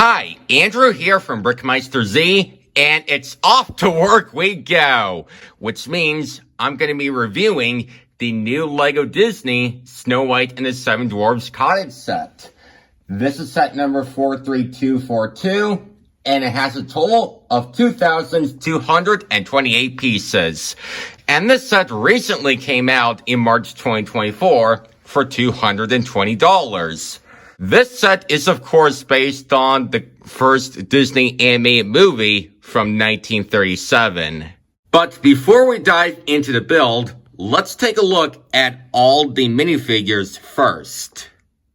Hi, Andrew here from BrickMeisterZ, and it's off to work we go, which means I'm going to be reviewing the new LEGO Disney Snow White and the Seven Dwarfs Cottage set. This is set number 43242, and it has a total of 2,228 pieces. And this set recently came out in March 2024 for $220. This set is, of course, based on the first Disney animated movie from 1937. But before we dive into the build, let's take a look at all the minifigures first.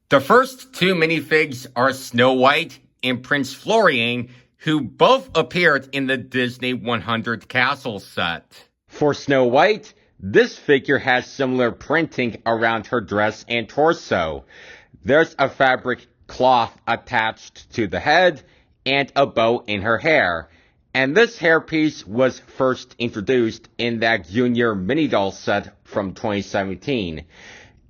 The first two minifigs are Snow White and Prince Florian, who both appeared in the Disney 100 Castle set. For Snow White, this figure has similar printing around her dress and torso. There's a fabric cloth attached to the head and a bow in her hair. And this hairpiece was first introduced in that Junior Mini Doll set from 2017.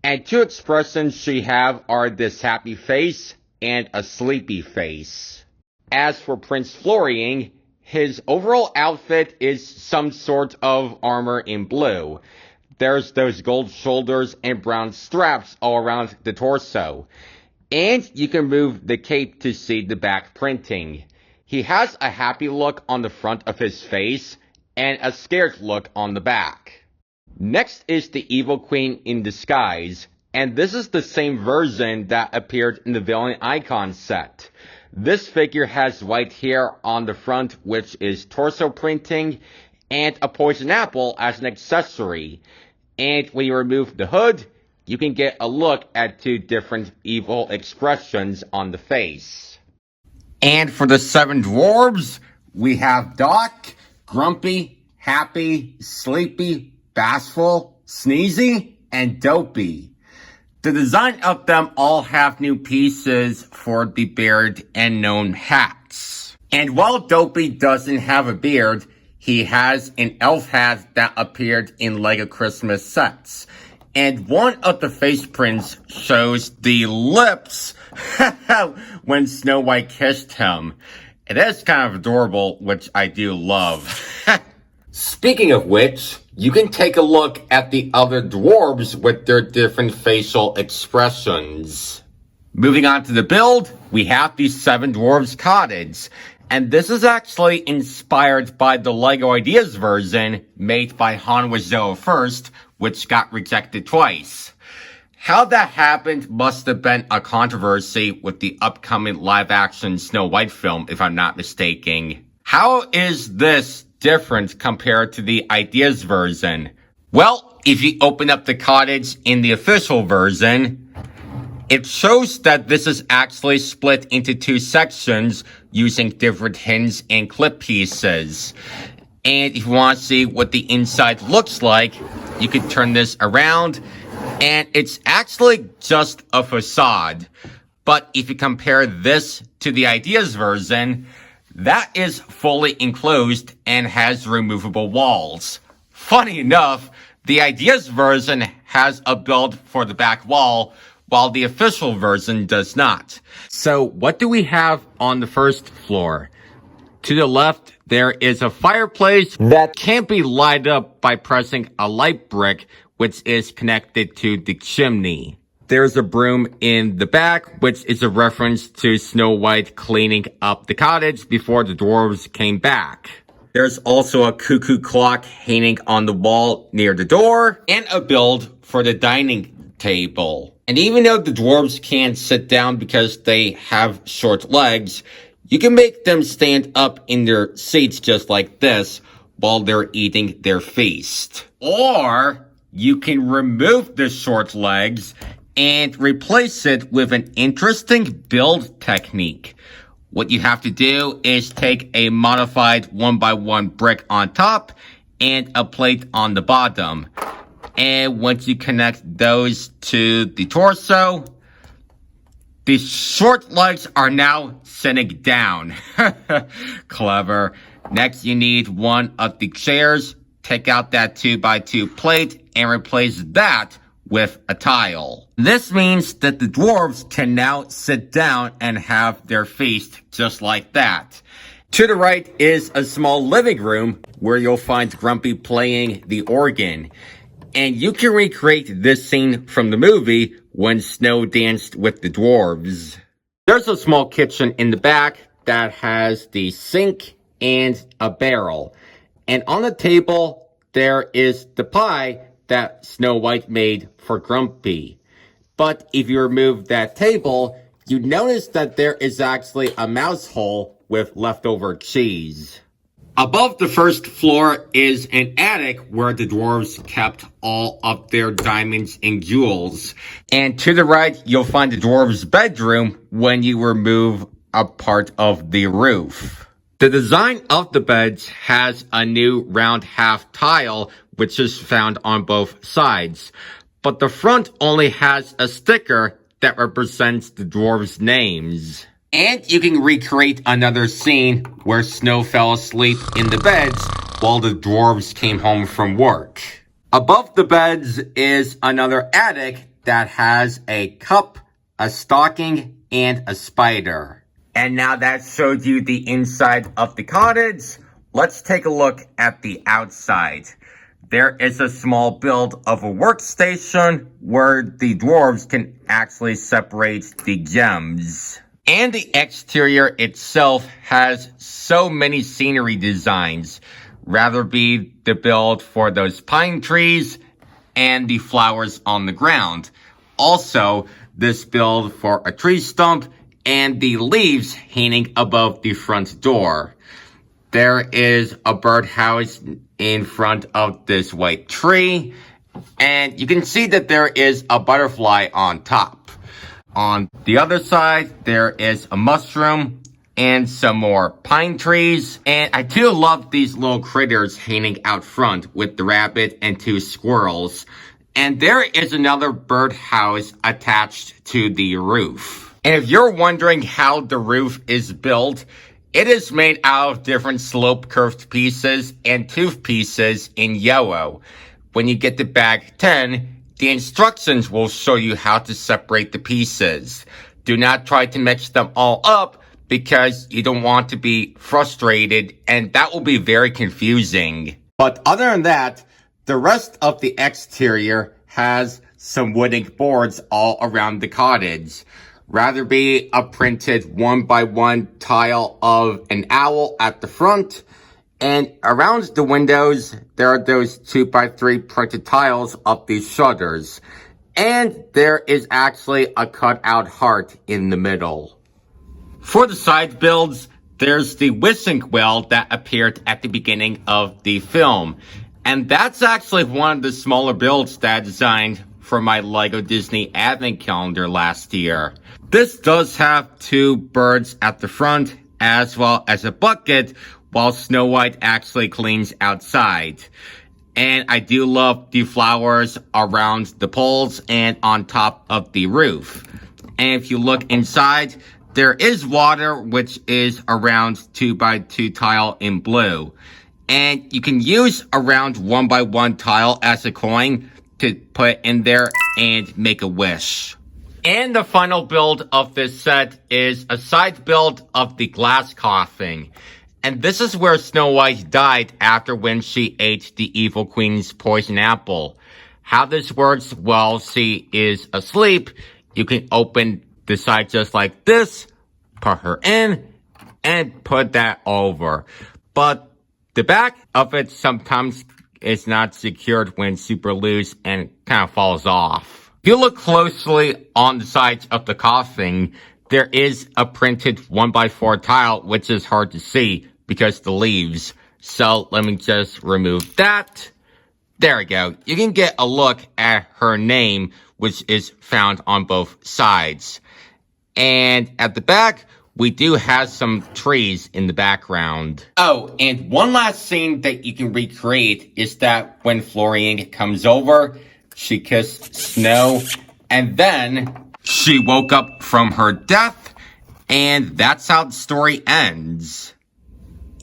And two expressions she have are this happy face and a sleepy face. As for Prince Florian, his overall outfit is some sort of armor in blue. There's those gold shoulders and brown straps all around the torso. And you can move the cape to see the back printing. He has a happy look on the front of his face and a scared look on the back. Next is the Evil Queen in disguise, and this is the same version that appeared in the Villain Icon set. This figure has white hair on the front, which is torso printing, and a poison apple as an accessory. And when you remove the hood, you can get a look at two different evil expressions on the face. And for the Seven Dwarfs, we have Doc, Grumpy, Happy, Sleepy, Bashful, Sneezy, and Dopey. The design of them all have new pieces for the beard and gnome hats. And while Dopey doesn't have a beard, he has an elf hat that appeared in LEGO Christmas sets. And one of the face prints shows the lips when Snow White kissed him. It is kind of adorable, which I do love. Speaking of which, you can take a look at the other dwarves with their different facial expressions. Moving on to the build, we have the Seven Dwarfs Cottage. And this is actually inspired by the LEGO Ideas version made by Han Wizoa first, which got rejected twice. How that happened must have been a controversy with the upcoming live-action Snow White film, if I'm not mistaken. How is this different compared to the Ideas version? Well, if you open up the cottage in the official version, it shows that this is actually split into two sections using different hints and clip pieces. And if you want to see what the inside looks like, you can turn this around, and it's actually just a facade. But if you compare this to the Ideas version, that is fully enclosed and has removable walls. Funny enough, the Ideas version has a build for the back wall, while the official version does not. So what do we have on the first floor? To the left, there is a fireplace that can't be lighted up by pressing a light brick, which is connected to the chimney. There's a broom in the back, which is a reference to Snow White cleaning up the cottage before the dwarves came back. There's also a cuckoo clock hanging on the wall near the door, and a build for the dining table. And even though the dwarves can't sit down because they have short legs, you can make them stand up in their seats just like this while they're eating their feast. Or you can remove the short legs and replace it with an interesting build technique. What you have to do is take a modified 1x1 brick on top and a plate on the bottom. And once you connect those to the torso, the short legs are now sitting down. Clever. Next, you need one of the chairs. Take out that 2x2 plate and replace that with a tile. This means that the dwarves can now sit down and have their feast just like that. To the right is a small living room where you'll find Grumpy playing the organ. And you can recreate this scene from the movie when Snow danced with the dwarves. There's a small kitchen in the back that has the sink and a barrel. And on the table, there is the pie that Snow White made for Grumpy. But if you remove that table, you notice that there is actually a mouse hole with leftover cheese. Above the first floor is an attic where the dwarves kept all of their diamonds and jewels. And to the right, you'll find the dwarves' bedroom when you remove a part of the roof. The design of the beds has a new round half tile, which is found on both sides. But the front only has a sticker that represents the dwarves' names. And you can recreate another scene where Snow fell asleep in the beds while the dwarves came home from work. Above the beds is another attic that has a cup, a stocking, and a spider. And now that showed you the inside of the cottage, let's take a look at the outside. There is a small build of a workstation where the dwarves can actually separate the gems. And the exterior itself has so many scenery designs, rather be the build for those pine trees and the flowers on the ground. Also, this build for a tree stump and the leaves hanging above the front door. There is a birdhouse in front of this white tree, and you can see that there is a butterfly on top. On the other side, there is a mushroom and some more pine trees. And I do love these little critters hanging out front with the rabbit and two squirrels. And there is another birdhouse attached to the roof. And if you're wondering how the roof is built, it is made out of different slope curved pieces and tooth pieces in yellow. When you get to bag 10, the instructions will show you how to separate the pieces. Do not try to mix them all up because you don't want to be frustrated, and that will be very confusing. But other than that, the rest of the exterior has some wooden boards all around the cottage. Rather be a printed 1x1 tile of an owl at the front. And around the windows, there are those 2x3 printed tiles of these shutters. And there is actually a cutout heart in the middle. For the side builds, there's the whistling wheel that appeared at the beginning of the film. And that's actually one of the smaller builds that I designed for my LEGO Disney Advent Calendar last year. This does have two birds at the front, as well as a bucket, while Snow White actually cleans outside. And I do love the flowers around the poles and on top of the roof. And if you look inside, there is water, which is around 2x2 tile in blue. And you can use around 1x1 tile as a coin to put in there and make a wish. And the final build of this set is a side build of the glass coffin. And this is where Snow White died after when she ate the evil queen's poison apple. How this works while she is asleep, you can open the side just like this, put her in, and put that over. But the back of it sometimes is not secured when super loose and kind of falls off. If you look closely on the sides of the coffin, there is a printed 1x4 tile, which is hard to see because the leaves. So let me just remove that. There we go. You can get a look at her name, which is found on both sides. And at the back, we do have some trees in the background. Oh, and one last scene that you can recreate is that when Florian comes over, she kissed Snow, and then she woke up from her death, and that's how the story ends.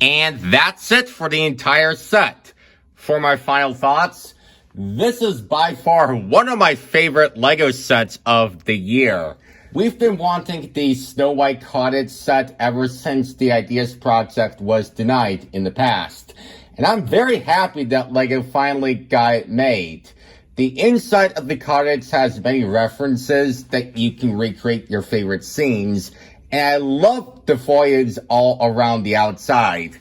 And that's it for the entire set. For my final thoughts, This is by far one of my favorite LEGO sets of the year. We've been wanting the Snow White Cottage set ever since the Ideas Project was denied in the past. And I'm very happy that LEGO finally got it made. The inside of the cottage has many references that you can recreate your favorite scenes. And I love the foliage all around the outside.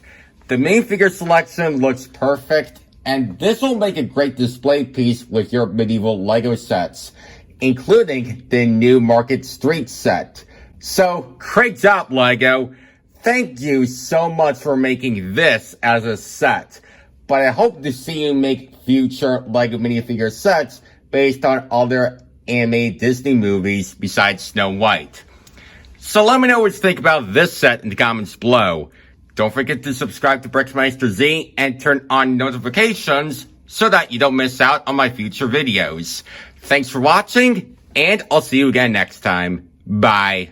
The minifigure selection looks perfect. And this will make a great display piece with your medieval LEGO sets, including the new Market Street set. So, great job, LEGO. Thank you so much for making this as a set. But I hope to see you make future LEGO minifigure sets based on other animated Disney movies besides Snow White. So let me know what you think about this set in the comments below. Don't forget to subscribe to BrickMeisterZ and turn on notifications so that you don't miss out on my future videos. Thanks for watching, and I'll see you again next time. Bye.